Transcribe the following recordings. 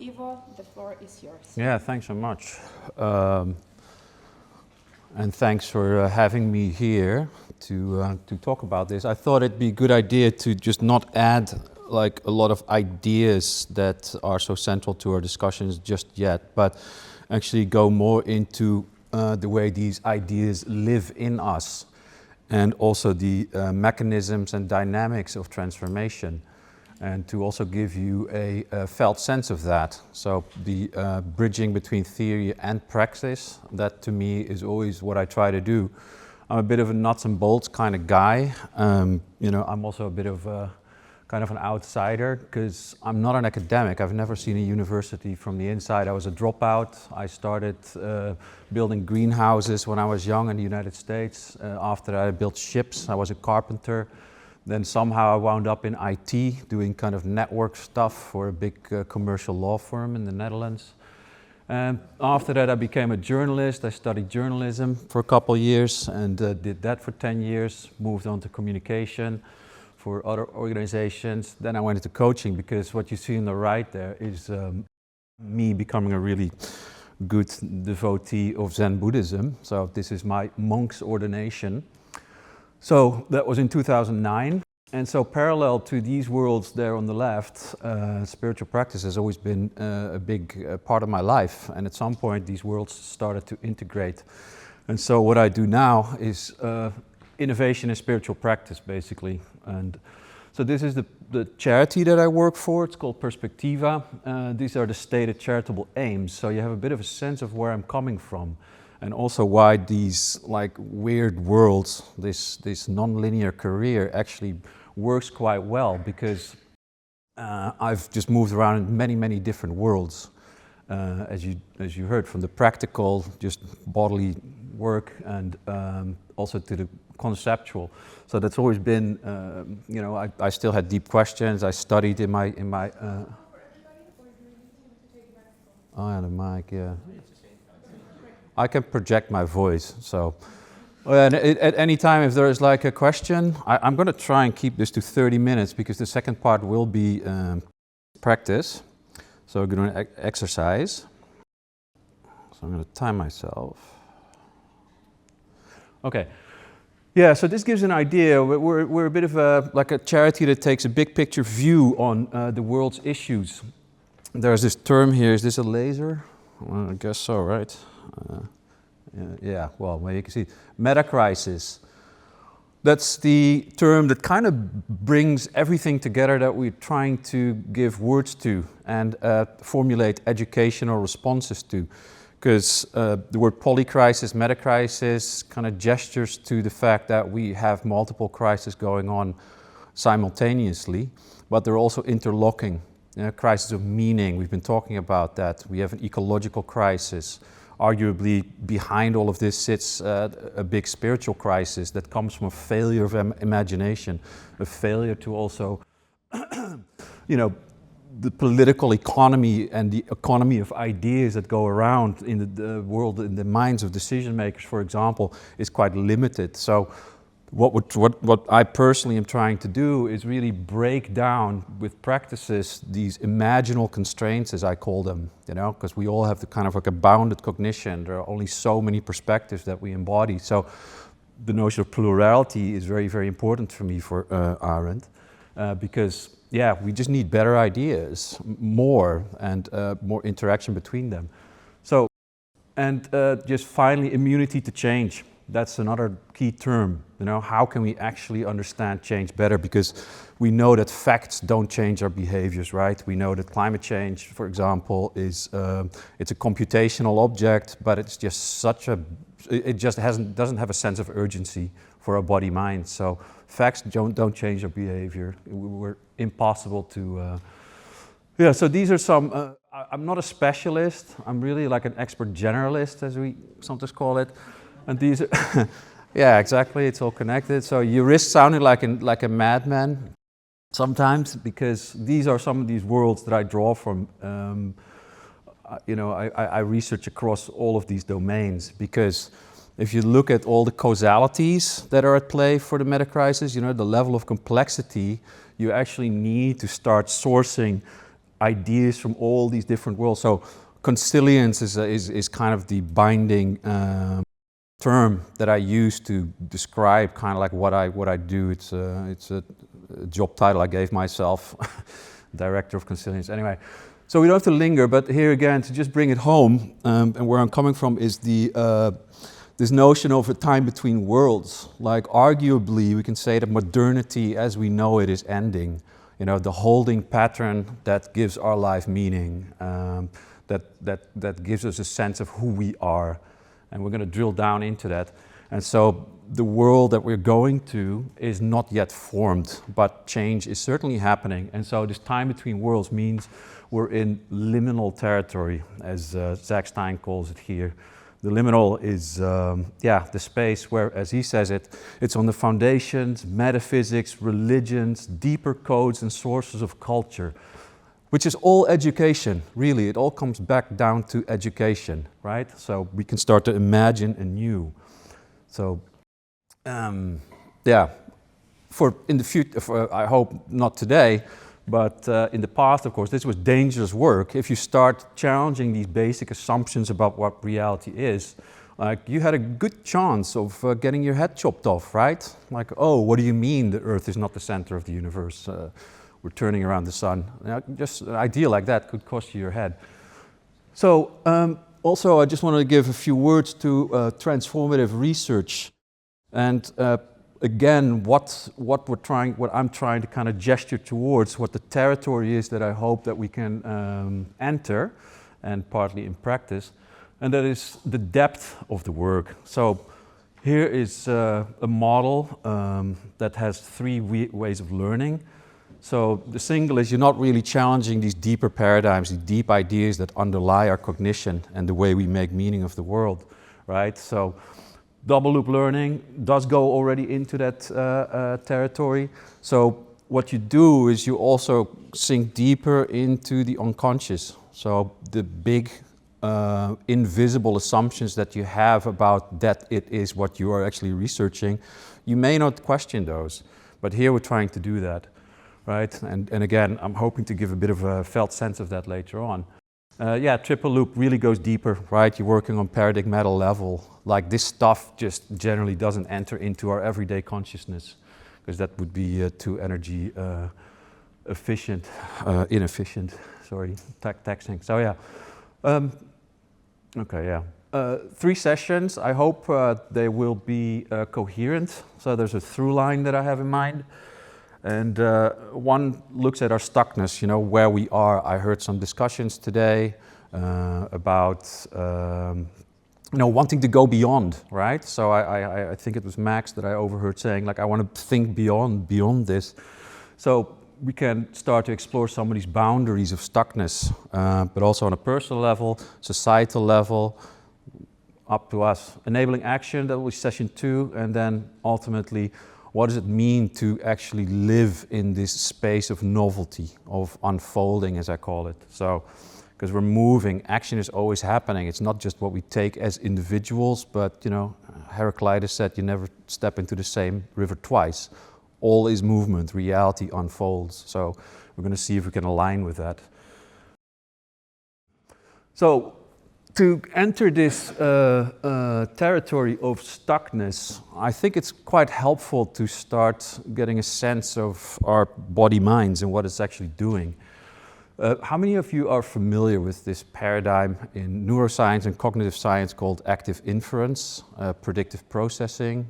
Ivo, the floor is yours. Yeah, thanks so much. And thanks for having me here to talk about this. I thought it'd be a good idea to just not add like a lot of ideas that are so central to our discussions just yet, but actually go more into the way these ideas live in us and also the mechanisms and dynamics of transformation, and to also give you a felt sense of that. So the bridging between theory and praxis, that to me is always what I try to do. I'm a bit of a nuts and bolts kind of guy. I'm also a bit of a kind of an outsider because I'm not an academic. I've never seen a university from the inside. I was a dropout. I started building greenhouses when I was young in the United States. After that I built ships. I was a carpenter. Then somehow I wound up in IT doing kind of network stuff for a big commercial law firm in the Netherlands. And after that I became a journalist. I studied journalism for a couple of years and did that for 10 years. Moved on to communication for other organizations. Then I went into coaching because what you see on the right there is me becoming a really good devotee of Zen Buddhism. So this is my monk's ordination. So that was in 2009. And so parallel to these worlds there on the left, spiritual practice has always been a big part of my life. And at some point these worlds started to integrate. And so what I do now is innovation in spiritual practice, basically. And so this is the charity that I work for. It's called Perspectiva. These are the stated charitable aims. So you have a bit of a sense of where I'm coming from. And also why these like weird worlds, this non-linear career actually works quite well, because I've just moved around in many, many different worlds. As you heard, from the practical, just bodily work, and also to the conceptual. So that's always been, I still had deep questions. I studied in my. Oh yeah, the mic, yeah. I can project my voice, so. And at any time, if there is like a question, I'm going to try and keep this to 30 minutes because the second part will be practice. So we're going to exercise. So I'm going to time myself. Okay. Yeah, so this gives an idea. We're a bit of a charity that takes a big picture view on the world's issues. There's this term here. Is this a laser? Well, I guess so, right? Well, you can see Metacrisis. That's the term that kind of brings everything together that we're trying to give words to and formulate educational responses to. Because the word polycrisis, metacrisis kind of gestures to the fact that we have multiple crises going on simultaneously, but they're also interlocking. Crisis of meaning, we've been talking about that. We have an ecological crisis. Arguably behind all of this sits a big spiritual crisis that comes from a failure of imagination, a failure to also, the political economy and the economy of ideas that go around in the world, in the minds of decision makers, for example, is quite limited. So what I personally am trying to do is really break down with practices these imaginal constraints, as I call them, because we all have the kind of like a bounded cognition. There are only so many perspectives that we embody. So the notion of plurality is very, very important for me, for Arendt, because we just need better ideas, more, and more interaction between them. So, and just finally, immunity to change. That's another key term. How can we actually understand change better? Because we know that facts don't change our behaviors, right? We know that climate change, for example, is it's a computational object, but it's just doesn't have a sense of urgency for our body mind. So facts don't change our behavior. We're impossible to. So these are some. I'm not a specialist. I'm really like an expert generalist, as we sometimes call it. And these are, yeah, exactly, it's all connected. So you risk sounding like a madman sometimes, because these are some of these worlds that I draw from. I research across all of these domains, because if you look at all the causalities that are at play for the metacrisis, the level of complexity, you actually need to start sourcing ideas from all these different worlds. So consilience is kind of the binding term that I use to describe kind of like what I do. It's a job title I gave myself, Director of Consilience. Anyway, so we don't have to linger, but here again, to just bring it home, and where I'm coming from is this notion of a time between worlds. Like arguably, we can say that modernity as we know it is ending. You know, the holding pattern that gives our life meaning, that gives us a sense of who we are. And we're going to drill down into that. And so the world that we're going to is not yet formed, but change is certainly happening. And so this time between worlds means we're in liminal territory, as Zach Stein calls it here. The liminal is, the space where, as he says it, it's on the foundations, metaphysics, religions, deeper codes and sources of culture, which is all education, really. It all comes back down to education, right? So we can start to imagine anew. So, for in the future, I hope not today, but in the past, of course, this was dangerous work. If you start challenging these basic assumptions about what reality is, like you had a good chance of getting your head chopped off, right? Like, oh, what do you mean the Earth is not the center of the universe? We're turning around the sun. Just an idea like that could cost you your head. So also I just wanted to give a few words to transformative research. And again, what I'm trying to kind of gesture towards, what the territory is that I hope that we can enter, and partly in practice, and that is the depth of the work. So here is a model that has three ways of learning. So the single is you're not really challenging these deeper paradigms, these deep ideas that underlie our cognition and the way we make meaning of the world, right? So double loop learning does go already into that territory. So what you do is you also sink deeper into the unconscious. So the big invisible assumptions that you have about that it is what you are actually researching, you may not question those, but here we're trying to do that. Right? And again, I'm hoping to give a bit of a felt sense of that later on. Triple loop really goes deeper, right? You're working on paradigmatic level. Like this stuff just generally doesn't enter into our everyday consciousness, because that would be too energy inefficient, sorry, taxing. So yeah. 3 sessions, I hope they will be coherent. So there's a through line that I have in mind. And one looks at our stuckness, you know, where we are. I heard some discussions today about, wanting to go beyond, right? So I think it was Max that I overheard saying, like, I want to think beyond this. So we can start to explore some of these boundaries of stuckness, but also on a personal level, societal level, up to us. Enabling action, that will be session 2, and then ultimately, what does it mean to actually live in this space of novelty, of unfolding, as I call it? So, because we're moving, action is always happening. It's not just what we take as individuals, but, Heraclitus said you never step into the same river twice. All is movement, reality unfolds. So we're going to see if we can align with that. So, to enter this territory of stuckness, I think it's quite helpful to start getting a sense of our body-minds and what it's actually doing. How many of you are familiar with this paradigm in neuroscience and cognitive science called active inference, predictive processing?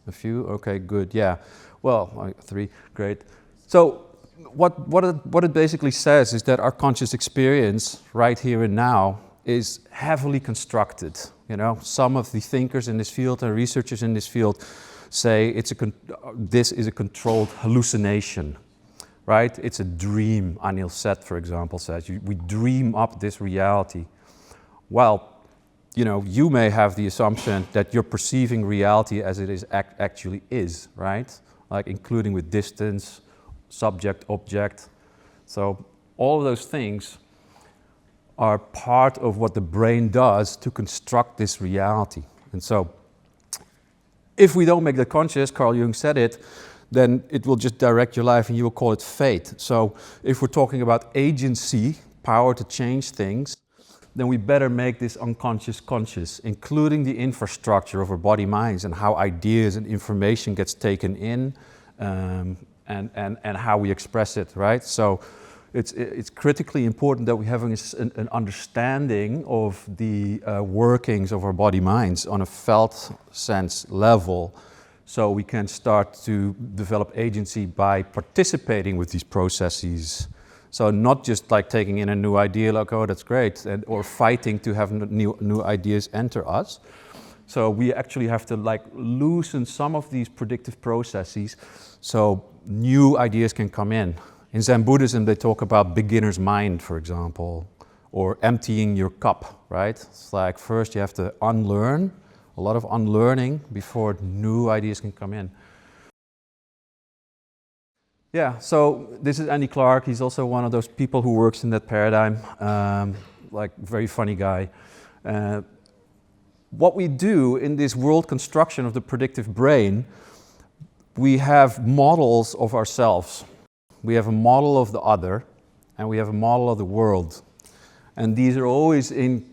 A few? Okay, good, yeah. Well, 3, great. So what it basically says is that our conscious experience right here and now is heavily constructed. Some of the thinkers in this field and researchers in this field say this is a controlled hallucination, right? It's a dream, Anil Seth, for example, says. We dream up this reality. Well, you may have the assumption that you're perceiving reality as it is actually is, right? Like including with distance, subject, object. So all of those things are part of what the brain does to construct this reality. And so, if we don't make that conscious, Carl Jung said it, then it will just direct your life and you will call it fate. So if we're talking about agency, power to change things, then we better make this unconscious conscious, including the infrastructure of our body minds and how ideas and information gets taken in, and how we express it, right? So it's critically important that we have an understanding of the workings of our body minds on a felt sense level, so we can start to develop agency by participating with these processes. So not just like taking in a new idea, like, oh, that's great, or fighting to have new ideas enter us. So we actually have to like loosen some of these predictive processes so new ideas can come in. In Zen Buddhism, they talk about beginner's mind, for example, or emptying your cup, right? It's like first you have to unlearn, a lot of unlearning before new ideas can come in. Yeah, so this is Andy Clark. He's also one of those people who works in that paradigm, like very funny guy. What we do in this world construction of the predictive brain, we have models of ourselves. We have a model of the other, and we have a model of the world. And these are always in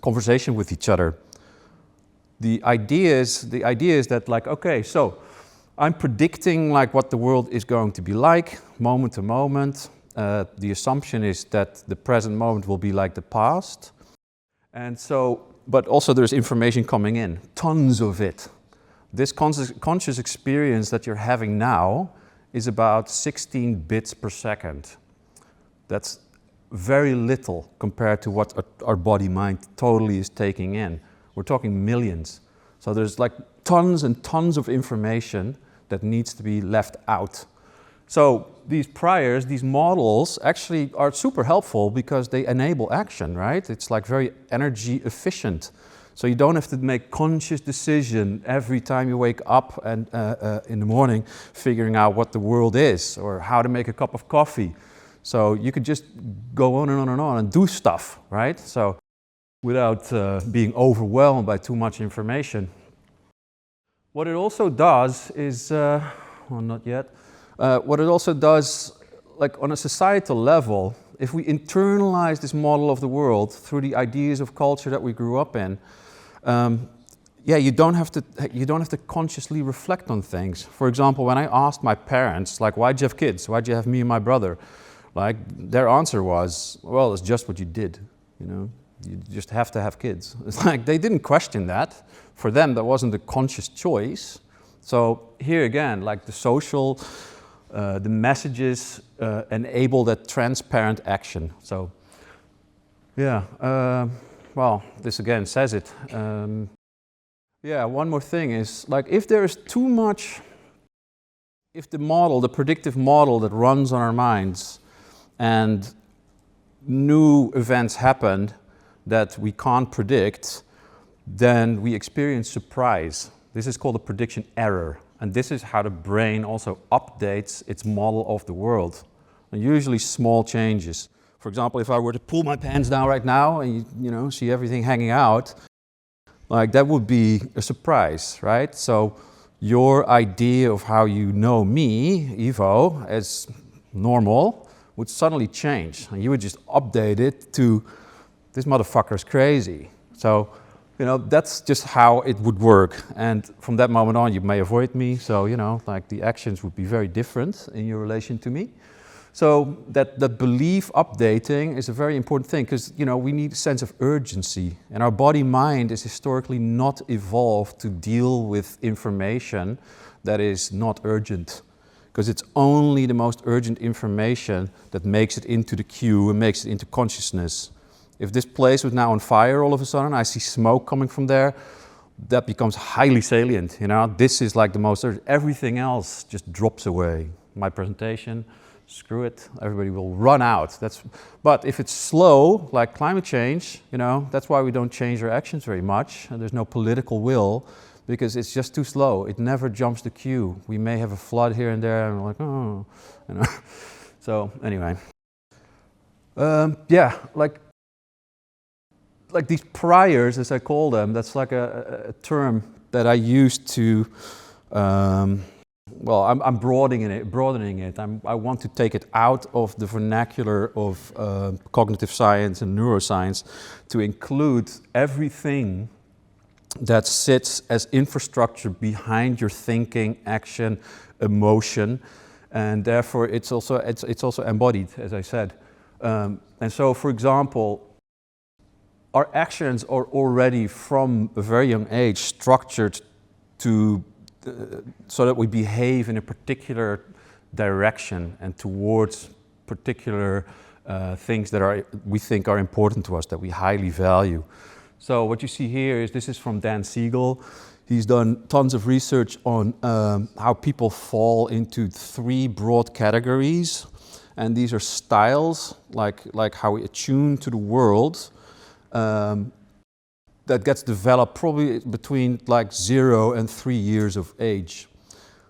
conversation with each other. The idea is that like, okay, so I'm predicting like what the world is going to be like, moment to moment. The assumption is that the present moment will be like the past. And so, but also there's information coming in, tons of it. This conscious experience that you're having now is about 16 bits per second. That's very little compared to what our body mind totally is taking in. We're talking millions. So there's like tons and tons of information that needs to be left out. So these priors, these models actually are super helpful because they enable action, right? It's like very energy efficient. So you don't have to make conscious decision every time you wake up and in the morning figuring out what the world is or how to make a cup of coffee. So you could just go on and on and on and do stuff, right? So without being overwhelmed by too much information. What it also does is, well, not yet. What it also does, like on a societal level, if we internalize this model of the world through the ideas of culture that we grew up in, yeah, you don't have to consciously reflect on things. For example, when I asked my parents, like, why'd you have kids? Why'd you have me and my brother? Like, their answer was, well, it's just what you did, you know? You just have to have kids. It's like they didn't question that. For them, that wasn't a conscious choice. So here again, like the social, the messages enable that transparent action. So yeah, well, this again says it. Yeah, one more thing is, like, if there is too much, if the model, the predictive model that runs on our minds and new events happen that we can't predict, then we experience surprise. This is called a prediction error. And this is how the brain also updates its model of the world. And usually small changes. For example, if I were to pull my pants down right now and you know, see everything hanging out, like that would be a surprise, right? So your idea of how you know me, Ivo, as normal, would suddenly change. And you would just update it to, this motherfucker is crazy. So, you know, that's just how it would work. And from that moment on, you may avoid me. So, you know, like the actions would be very different in your relation to me. So that belief updating is a very important thing because, you know, we need a sense of urgency. And our body-mind is historically not evolved to deal with information that is not urgent. Because it's only the most urgent information that makes it into the queue and makes it into consciousness. If this place was now on fire all of a sudden, I see smoke coming from there, that becomes highly salient, you know. This is like the most urgent. Everything else just drops away. My presentation, screw it, everybody will run out. But if it's slow, like climate change, you know, that's why we don't change our actions very much. And there's no political will, because it's just too slow. It never jumps the queue. We may have a flood here and there, and we're like, oh, you know. So anyway, yeah, like these priors, as I call them, that's like a term that I use to well, I'm broadening it. I want to take it out of the vernacular of cognitive science and neuroscience to include everything that sits as infrastructure behind your thinking, action, emotion, and therefore it's also embodied, as I said. And so, for example, our actions are already from a very young age structured to so that we behave in a particular direction and towards particular things that we think are important to us, that we highly value. So what you see here is, this is from Dan Siegel. He's done tons of research on how people fall into 3 broad categories, and these are styles, like how we attune to the world, that gets developed probably between like 0 and 3 years of age.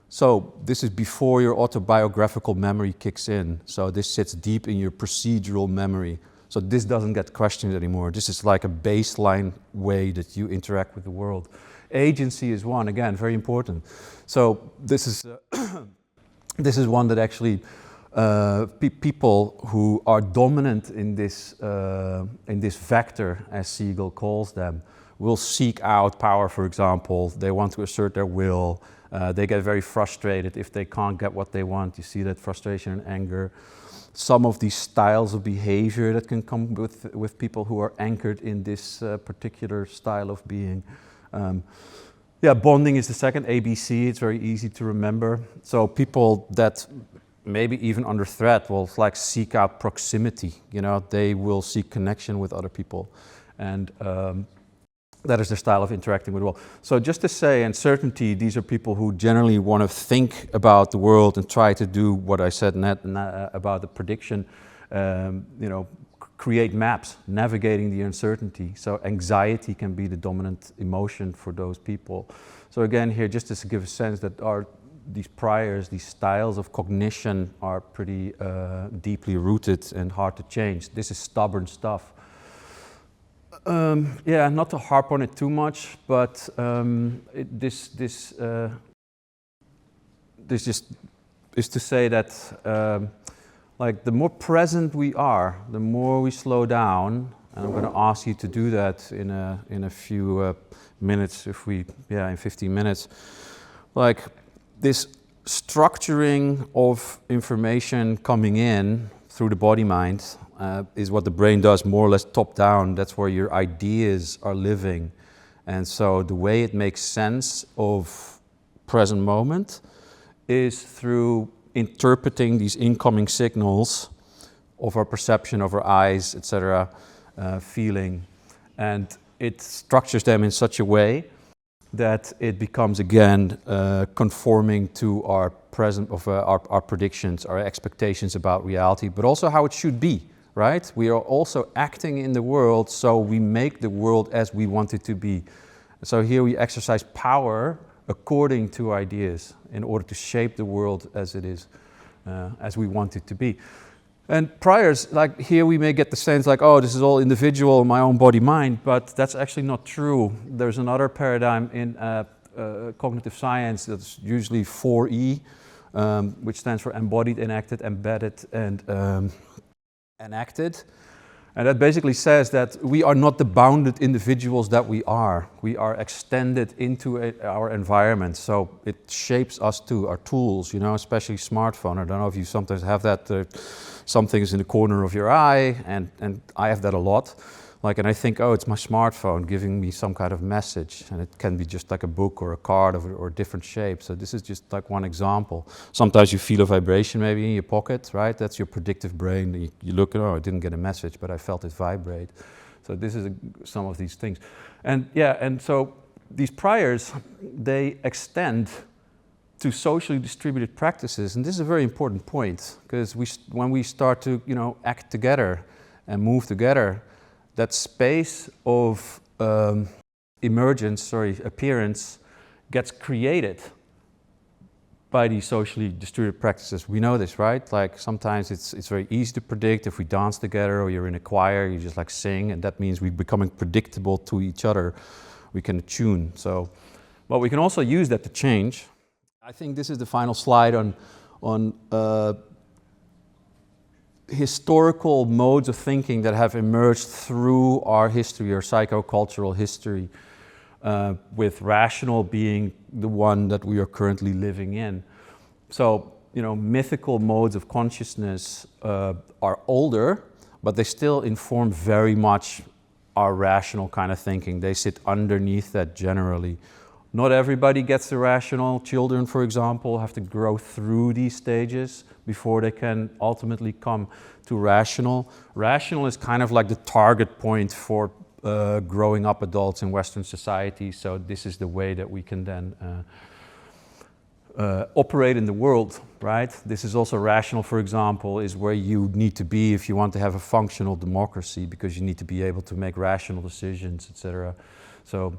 So this is before your autobiographical memory kicks in. So this sits deep in your procedural memory. So this doesn't get questioned anymore. This is like a baseline way that you interact with the world. Agency is one, again, very important. So this is this is one that actually people who are dominant in this vector, as Siegel calls them, will seek out power, for example. They want to assert their will. They get very frustrated if they can't get what they want. You see that frustration and anger. Some of these styles of behavior that can come with people who are anchored in this particular style of being. Yeah, bonding is the second, ABC. It's very easy to remember. So people that maybe even under threat will like seek out proximity. You know, they will seek connection with other people, and that is their style of interacting with the world. So just to say, uncertainty, these are people who generally want to think about the world and try to do what I said about the prediction, you know, create maps, navigating the uncertainty. So anxiety can be the dominant emotion for those people. So again, here, just to give a sense that these priors, these styles of cognition are pretty deeply rooted and hard to change. This is stubborn stuff. Yeah, not to harp on it too much, but this just is to say that like the more present we are, the more we slow down, and I'm going to ask you to do that in a few minutes, in 15 minutes. Like this structuring of information coming in through the body-mind is what the brain does, more or less top-down. That's where your ideas are living. And so the way it makes sense of present moment is through interpreting these incoming signals of our perception, of our eyes, etc., feeling. And it structures them in such a way that it becomes, again, conforming to our our predictions, our expectations about reality, but also how it should be, right? We are also acting in the world, so we make the world as we want it to be. So here we exercise power according to ideas in order to shape the world as it is, as we want it to be. And priors, like here we may get the sense like, oh, this is all individual, my own body, mind, but that's actually not true. There's another paradigm in cognitive science that's usually 4E, which stands for embodied, enacted, embedded, and enacted. And that basically says that we are not the bounded individuals that we are. We are extended into our environment, so it shapes us too, our tools, you know, especially smartphone. I don't know if you sometimes have that, something is in the corner of your eye, and I have that a lot. Like, and I think, oh, it's my smartphone giving me some kind of message, and it can be just like a book or a card or different shape. So this is just like one example. Sometimes you feel a vibration maybe in your pocket, right? That's your predictive brain. You look, oh, I didn't get a message, but I felt it vibrate. So this is some of these things. And yeah, and so these priors, they extend to socially distributed practices. And this is a very important point, because when we start to, you know, act together and move together, that space of appearance gets created by these socially distributed practices. We know this, right? Like sometimes it's very easy to predict if we dance together or you're in a choir, you just like sing, and that means we're becoming predictable to each other. We can attune. So, but we can also use that to change. I think this is the final slide on historical modes of thinking that have emerged through our history, our psychocultural history, with rational being the one that we are currently living in. So, mythical modes of consciousness are older, but they still inform very much our rational kind of thinking. They sit underneath that generally. Not everybody gets the rational. Children, for example, have to grow through these stages before they can ultimately come to rational. Rational is kind of like the target point for growing up adults in Western society. So this is the way that we can then operate in the world, right? This is also rational, for example, is where you need to be if you want to have a functional democracy, because you need to be able to make rational decisions, etc. So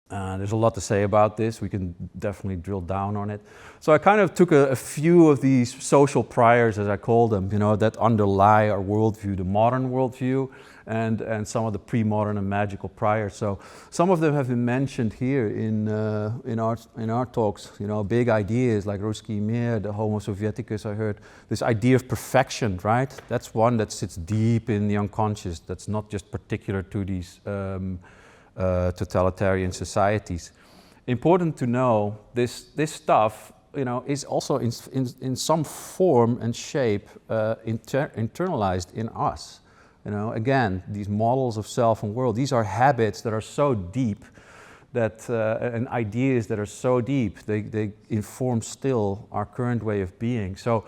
there's a lot to say about this. We can definitely drill down on it. So I kind of took a few of these social priors, as I call them, that underlie our worldview, the modern worldview, and some of the pre-modern and magical priors. So some of them have been mentioned here in our talks. Big ideas like Ruski Mir, the Homo Sovieticus. I heard this idea of perfection, right? That's one that sits deep in the unconscious. That's not just particular to these totalitarian societies. Important to know, this stuff, is also in some form and shape internalized in us. Again, these models of self and world, these are habits that are so deep that, and ideas that are so deep, they inform still our current way of being. So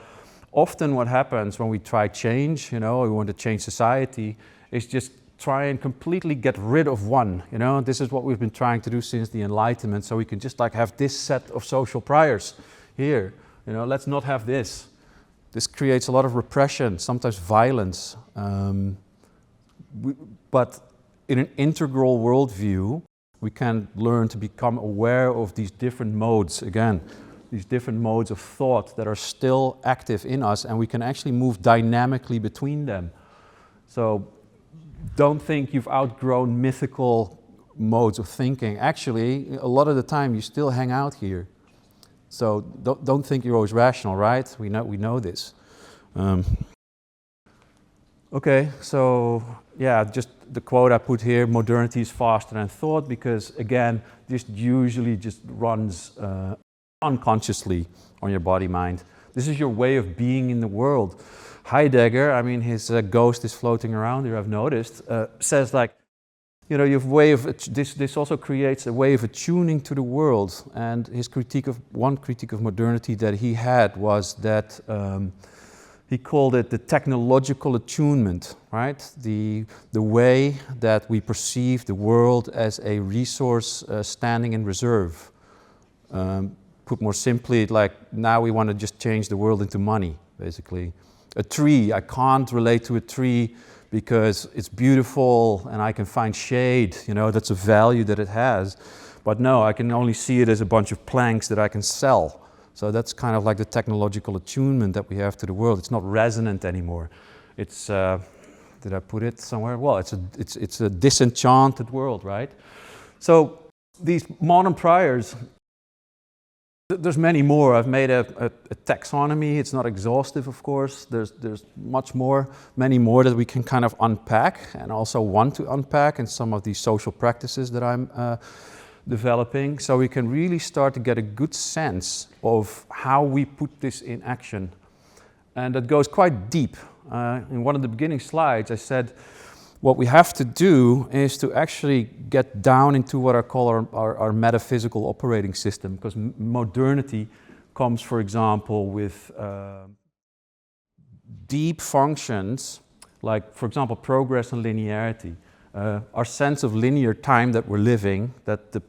often what happens when we try change, we want to change society, is just try and completely get rid of one. This is what we've been trying to do since the Enlightenment, so we can just have this set of social priors here. Let's not have this. This creates a lot of repression, sometimes violence. But in an integral worldview, we can learn to become aware of these different modes, again, these different modes of thought that are still active in us, and we can actually move dynamically between them. So don't think you've outgrown mythical modes of thinking. Actually, a lot of the time you still hang out here. So don't think you're always rational, right? We know this. Okay, so yeah, just the quote I put here, modernity is faster than thought, because again, this usually just runs unconsciously on your body-mind. This is your way of being in the world. Heidegger, his ghost is floating around here, I've noticed, says you have way of, this also creates a way of attuning to the world. And his one critique of modernity that he had was that he called it the technological attunement, right? The way that we perceive the world as a resource standing in reserve. Put more simply, now we want to just change the world into money, basically. A tree, I can't relate to a tree because it's beautiful and I can find shade, that's a value that it has. But no, I can only see it as a bunch of planks that I can sell. So that's kind of like the technological attunement that we have to the world. It's not resonant anymore. It's, did I put it somewhere? Well, it's a disenchanted world, right? So these modern priors, there's many more. I've made a taxonomy. It's not exhaustive, of course. There's many more that we can kind of unpack and also want to unpack in some of these social practices that I'm developing, so we can really start to get a good sense of how we put this in action. And that goes quite deep. In one of the beginning slides, I said what we have to do is to actually get down into what I call our metaphysical operating system, because modernity comes, for example, with deep functions like, for example, progress and linearity. Our sense of linear time that we're living, that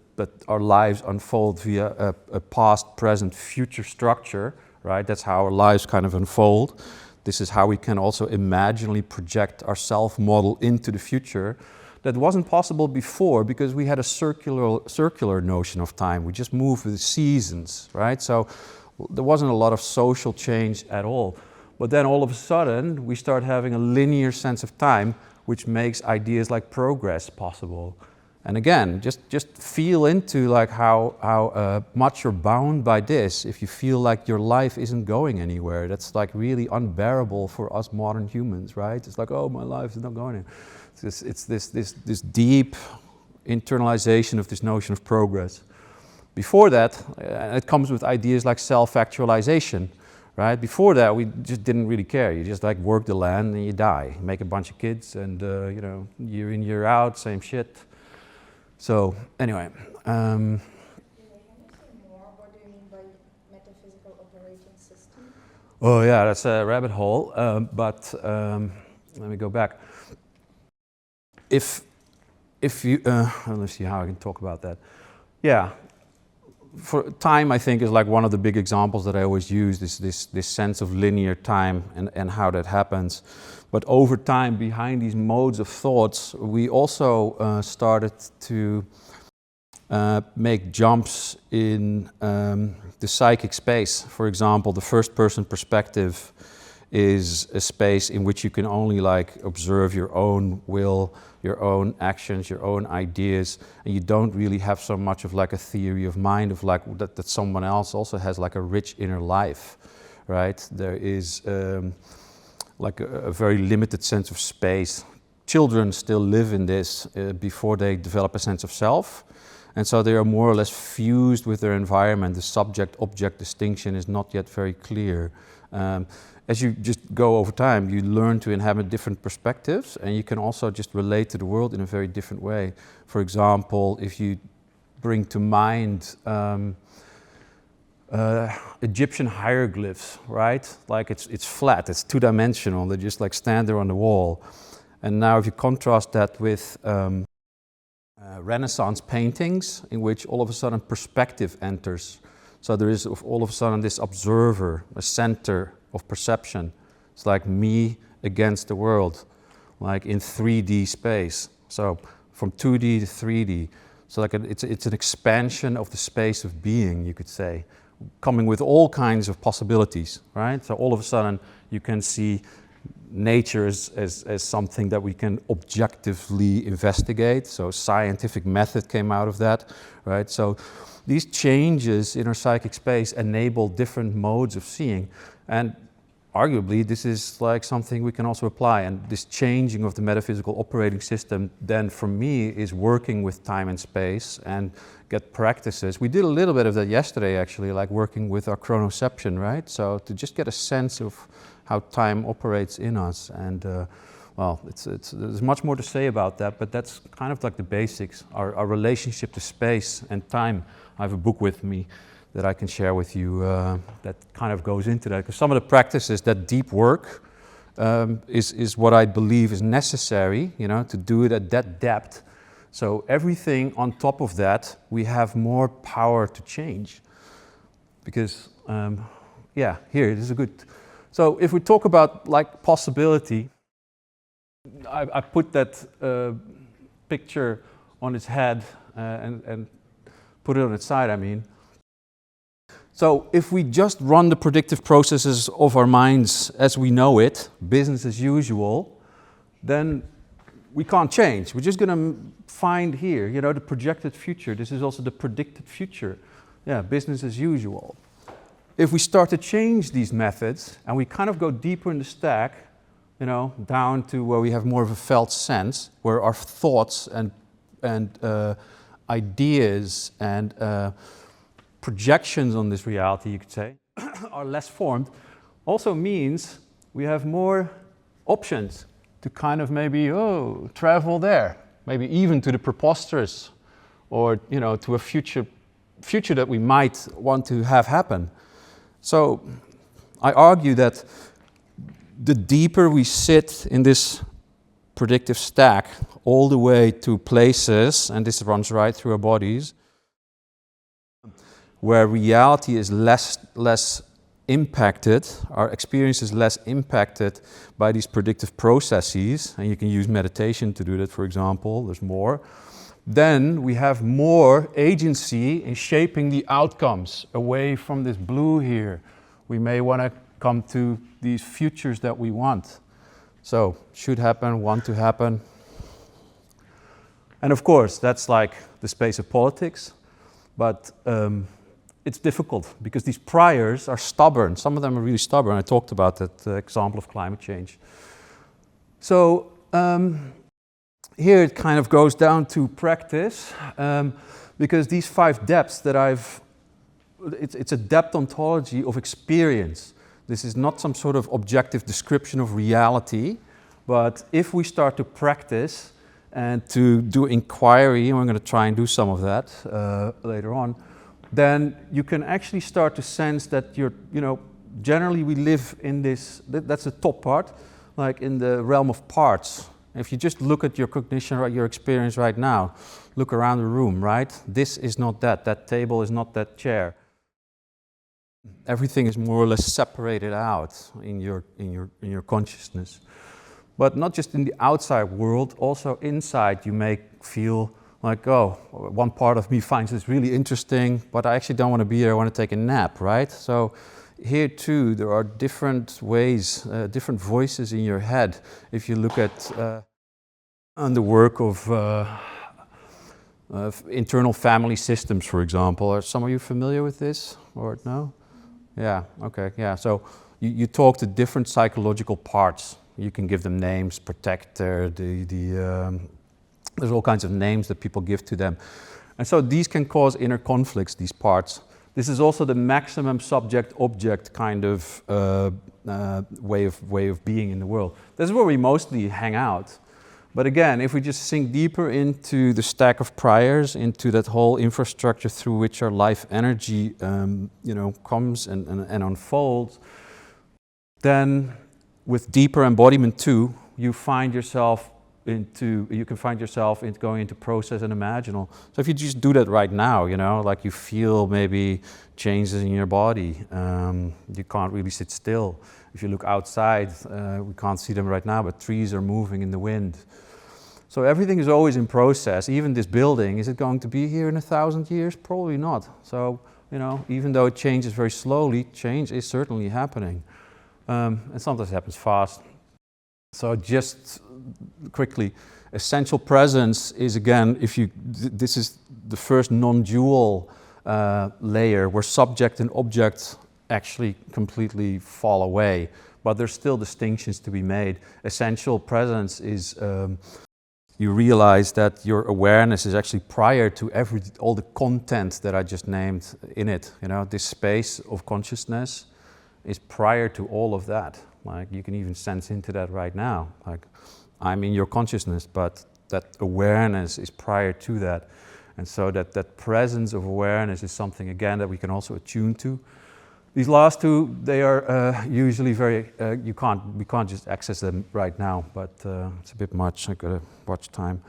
our lives unfold via a past, present, future structure, right? That's how our lives kind of unfold. This is how we can also imaginally project our self-model into the future. That wasn't possible before because we had a circular notion of time. We just moved with the seasons, right? So there wasn't a lot of social change at all. But then all of a sudden, we start having a linear sense of time, which makes ideas like progress possible. And again, just feel into like how much you're bound by this. If you feel like your life isn't going anywhere, that's like really unbearable for us modern humans, right? It's like, oh, my life is not going anywhere. It's this deep internalization of this notion of progress. Before that, it comes with ideas like self-actualization, right? Before that, we just didn't really care. You just like work the land and you die. You make a bunch of kids and, you know, year in, year out, same shit. So, anyway. Can you say more? What do you mean by metaphysical operating system? Oh yeah, that's a rabbit hole, but let me go back. If you, let's see how I can talk about that. Yeah. For time, I think, is like one of the big examples that I always use, this sense of linear time and how that happens. But over time, behind these modes of thoughts, we also started to make jumps in the psychic space. For example, the first-person perspective is a space in which you can only like observe your own will, your own actions, your own ideas, and you don't really have so much of like a theory of mind of like that someone else also has like a rich inner life, right? There is like a very limited sense of space. Children still live in this before they develop a sense of self, and so they are more or less fused with their environment. The subject-object distinction is not yet very clear. As you just go over time, you learn to inhabit different perspectives, and you can also just relate to the world in a very different way. For example, if you bring to mind Egyptian hieroglyphs, right? Like it's flat, it's two-dimensional, they just like stand there on the wall. And now if you contrast that with Renaissance paintings, in which all of a sudden perspective enters. So there is all of a sudden this observer, a center of perception. It's like me against the world, like in 3D space. So from 2D to 3D. So like it's an expansion of the space of being, you could say, coming with all kinds of possibilities, right? So all of a sudden you can see nature as something that we can objectively investigate. So scientific method came out of that, right? So these changes in our psychic space enable different modes of seeing. And arguably, this is like something we can also apply. And this changing of the metaphysical operating system then for me is working with time and space and get practices. We did a little bit of that yesterday actually, like working with our chronoception, right? So to just get a sense of how time operates in us. And well, there's much more to say about that, but that's kind of like the basics, our relationship to space and time. I have a book with me that I can share with you that kind of goes into that. Because some of the practices, that deep work, is what I believe is necessary, you know, to do it at that depth. So everything on top of that, we have more power to change. Because, yeah, here, this is a good... So if we talk about like possibility, I put that picture on its head and put it on its side, I mean. So if we just run the predictive processes of our minds as we know it, business as usual, then we can't change. We're just going to find here, you know, the projected future. This is also the predicted future. Yeah, business as usual. If we start to change these methods and we kind of go deeper in the stack, you know, down to where we have more of a felt sense, where our thoughts and ideas and projections on this reality, you could say, are less formed, also means we have more options to kind of maybe, travel there, maybe even to the preposterous, or, you know, to a future that we might want to have happen. So I argue that the deeper we sit in this predictive stack, all the way to places, and this runs right through our bodies, where reality is less impacted, our experience is less impacted by these predictive processes, and you can use meditation to do that, for example, there's more, then we have more agency in shaping the outcomes away from this blue here. We may want to come to these futures that we want. So, should happen, want to happen. And of course, that's like the space of politics, but it's difficult because these priors are stubborn. Some of them are really stubborn. I talked about that example of climate change. So here it kind of goes down to practice, because these 5 depths that it's a depth ontology of experience. This is not some sort of objective description of reality, but if we start to practice and to do inquiry, and we're going to try and do some of that later on, then you can actually start to sense that generally we live in this, that's the top part, like in the realm of parts. If you just look at your cognition, your experience right now, look around the room, right? This is not that table is not that chair. Everything is more or less separated out in your consciousness. But not just in the outside world, also inside you may feel like, oh, one part of me finds this really interesting, but I actually don't want to be here, I want to take a nap, right? So here too, there are different ways, different voices in your head. If you look at on the work of internal family systems, for example, are some of you familiar with this, or no? Yeah, okay, yeah. So you talk to different psychological parts. You can give them names, protector, there's all kinds of names that people give to them. And so these can cause inner conflicts, these parts. This is also the maximum subject-object kind of way of being in the world. This is where we mostly hang out. But again, if we just sink deeper into the stack of priors, into that whole infrastructure through which our life energy comes and unfolds, then with deeper embodiment too, you can find yourself going into process and imaginal. So if you just do that right now, like you feel maybe changes in your body, you can't really sit still. If you look outside, we can't see them right now, but trees are moving in the wind. So everything is always in process. Even this building, is it going to be here in 1,000 years? Probably not. So, even though it changes very slowly, change is certainly happening. And sometimes it happens fast. So just quickly, essential presence is again, this is the first non-dual layer where subject and object actually completely fall away, but there's still distinctions to be made. Essential presence is you realize that your awareness is actually prior to all the content that I just named in it. This space of consciousness is prior to all of that. Like you can even sense into that right now. Like I'm in your consciousness, but that awareness is prior to that. And so that presence of awareness is something, again, that we can also attune to. These last two, they are usually very, we can't just access them right now, but it's a bit much. I gotta watch time.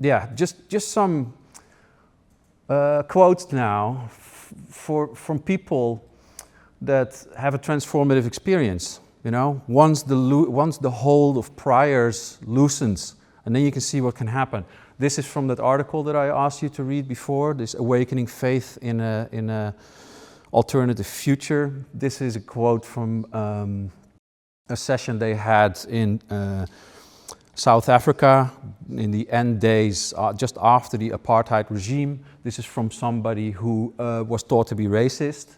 Just some quotes now from people that have a transformative experience. Once the hold of priors loosens, and then you can see what can happen. This is from that article that I asked you to read before. This awakening faith in a alternative future. This is a quote from a session they had in South Africa in the end days, just after the apartheid regime. This is from somebody who was thought to be racist.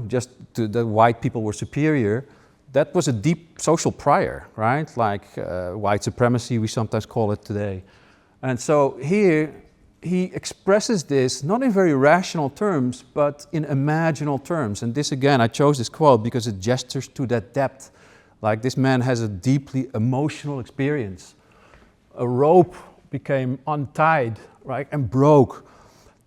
Just the white people were superior. That was a deep social prior, right? Like white supremacy, we sometimes call it today. And so here, he expresses this not in very rational terms, but in imaginal terms. And this again, I chose this quote because it gestures to that depth. Like this man has a deeply emotional experience. A rope became untied, right, and broke.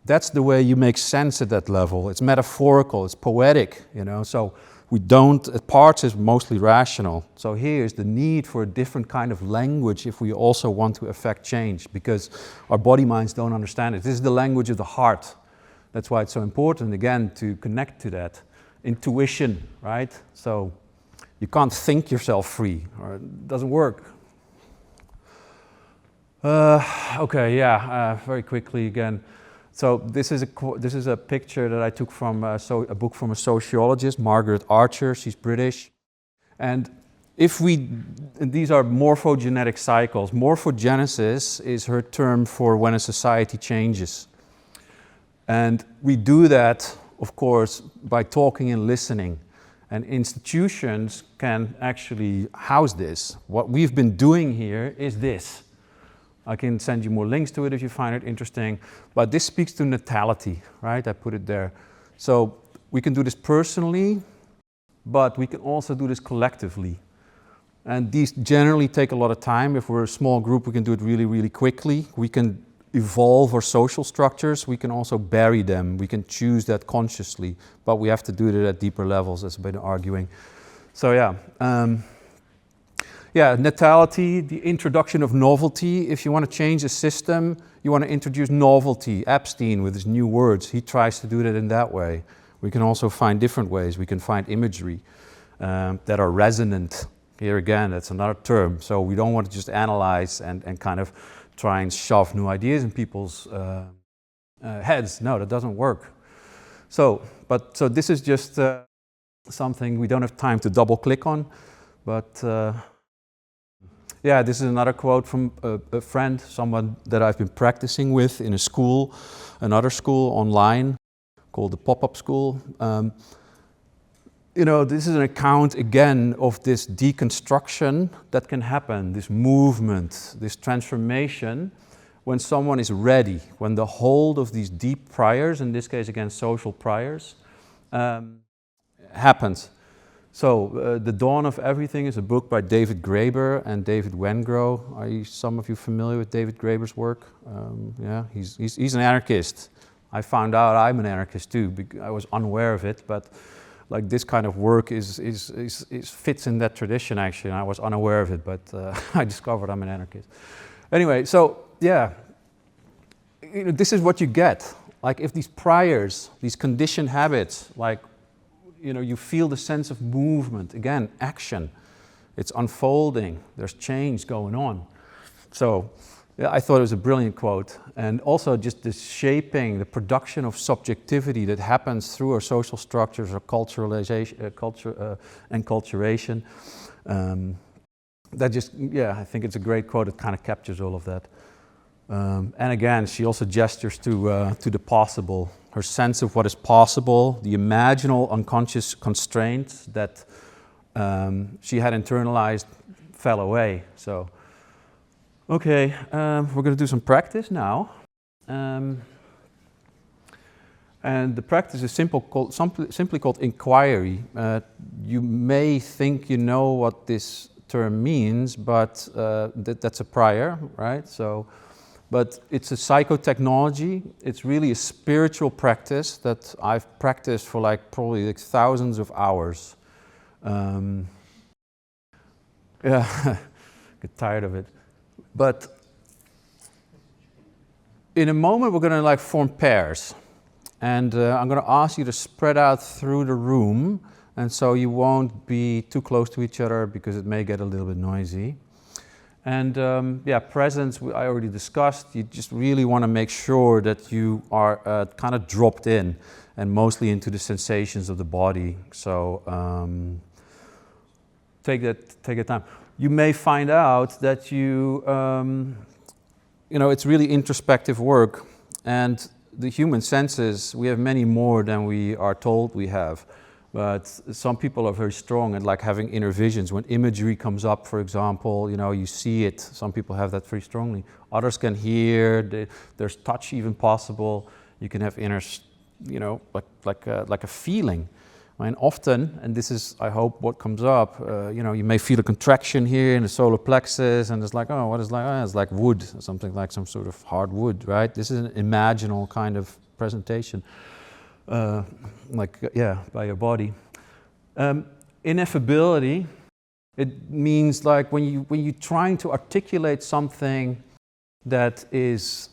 That's the way you make sense at that level. It's metaphorical, it's poetic, so we don't, parts is mostly rational. So here's the need for a different kind of language if we also want to affect change, because our body minds don't understand it. This is the language of the heart. That's why it's so important, again, to connect to that. Intuition, right? So you can't think yourself free, or it doesn't work. Very quickly again. So this is a picture that I took from a book from a sociologist, Margaret Archer. She's British, and these are morphogenetic cycles. Morphogenesis is her term for when a society changes. And we do that, of course, by talking and listening. And institutions can actually house this. What we've been doing here is this. I can send you more links to it if you find it interesting. But this speaks to natality, right? I put it there. So we can do this personally, but we can also do this collectively. And these generally take a lot of time. If we're a small group, we can do it really, really quickly. We can evolve our social structures. We can also bury them. We can choose that consciously, but we have to do it at deeper levels, as I've been arguing. So yeah, natality, the introduction of novelty. If you want to change a system, you want to introduce novelty. Epstein, with his new words, he tries to do that in that way. We can also find different ways. We can find imagery that are resonant. Here again, that's another term. So we don't want to just analyze and kind of try and shove new ideas in people's heads. No, that doesn't work. So this is just something we don't have time to double click on. But this is another quote from a friend, someone that I've been practicing with in a school, another school online called the Pop-Up School. This is an account, again, of this deconstruction that can happen, this movement, this transformation, when someone is ready, when the hold of these deep priors, in this case, again, social priors, happens. So, The Dawn of Everything is a book by David Graeber and David Wengrow. Are some of you familiar with David Graeber's work? He's an anarchist. I found out I'm an anarchist too, because I was unaware of it, but like this kind of work fits in that tradition actually, and I was unaware of it, but I discovered I'm an anarchist. Anyway, so this is what you get. Like if these priors, these conditioned habits, like, you feel the sense of movement, again, action, it's unfolding, there's change going on. So I thought it was a brilliant quote. And also just the shaping, the production of subjectivity that happens through our social structures, our culturalization, enculturation. I think it's a great quote. It kind of captures all of that. And again, she also gestures to the possible, her sense of what is possible, the imaginal unconscious constraints that she had internalized fell away. So. Okay, we're going to do some practice now. And the practice is simply called inquiry. You may think you know what this term means, but that's a prior, right? But it's a psychotechnology. It's really a spiritual practice that I've practiced for probably thousands of hours. Get tired of it. But in a moment, we're going to form pairs. And I'm going to ask you to spread out through the room. And so you won't be too close to each other because it may get a little bit noisy. And presence, I already discussed. You just really want to make sure that you are kind of dropped in and mostly into the sensations of the body. So take that time. You may find out that it's really introspective work, and the human senses, we have many more than we are told we have. But some people are very strong at having inner visions. When imagery comes up, for example, you see it. Some people have that very strongly. Others can hear. There's touch even possible. You can have inner, like a feeling. And often, and this is, I hope, what comes up, you may feel a contraction here in the solar plexus, and it's like, oh, what is like? Oh, it's like wood, something like some sort of hard wood, right? This is an imaginal kind of presentation, by your body. Ineffability, it means when you're trying to articulate something that is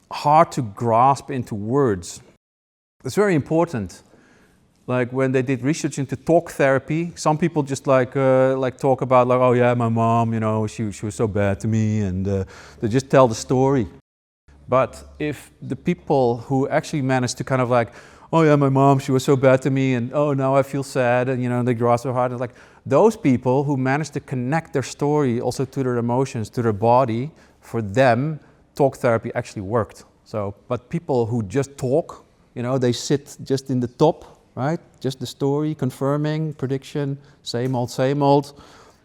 hard to grasp into words. It's very important. Like when they did research into talk therapy, some people just talk about oh yeah, my mom, she was so bad to me, and they just tell the story. But if the people who actually manage to kind of oh yeah, my mom, she was so bad to me, and oh, now I feel sad, and you know, they draw so hard. It's like those people who manage to connect their story also to their emotions, to their body, for them, talk therapy actually worked. So, but people who just talk, you know, they sit just in the top, right? Just the story, confirming, prediction, same old, same old.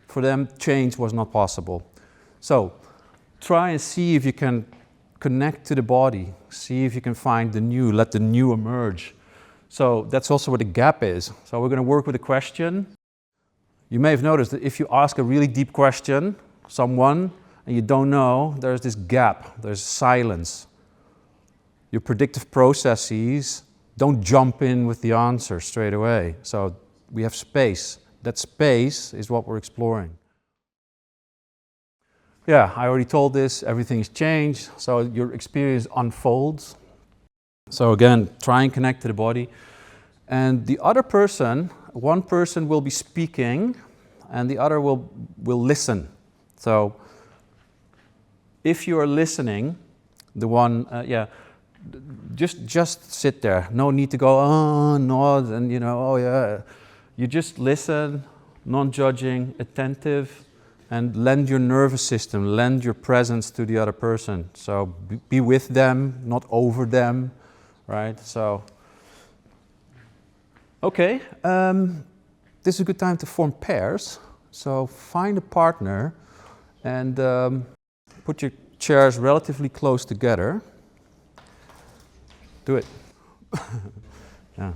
For them, change was not possible. So, try and see if you can connect to the body, see if you can find the new, let the new emerge. So that's also where the gap is. So we're going to work with a question. You may have noticed that if you ask a really deep question, someone, and you don't know, there's this gap, there's silence. Your predictive processes don't jump in with the answer straight away. So we have space. That space is what we're exploring. Yeah, I already told this, everything has changed, so your experience unfolds. So again, try and connect to the body. And the other person, one person will be speaking, and the other will listen. So if you are listening, the one, just sit there. No need to go, oh, nod, and you know, oh yeah. You just listen, non-judging, attentive, and lend your nervous system, lend your presence to the other person. So be with them, not over them, right? So, okay, this is a good time to form pairs. So find a partner and put your chairs relatively close together. Do it. Yeah.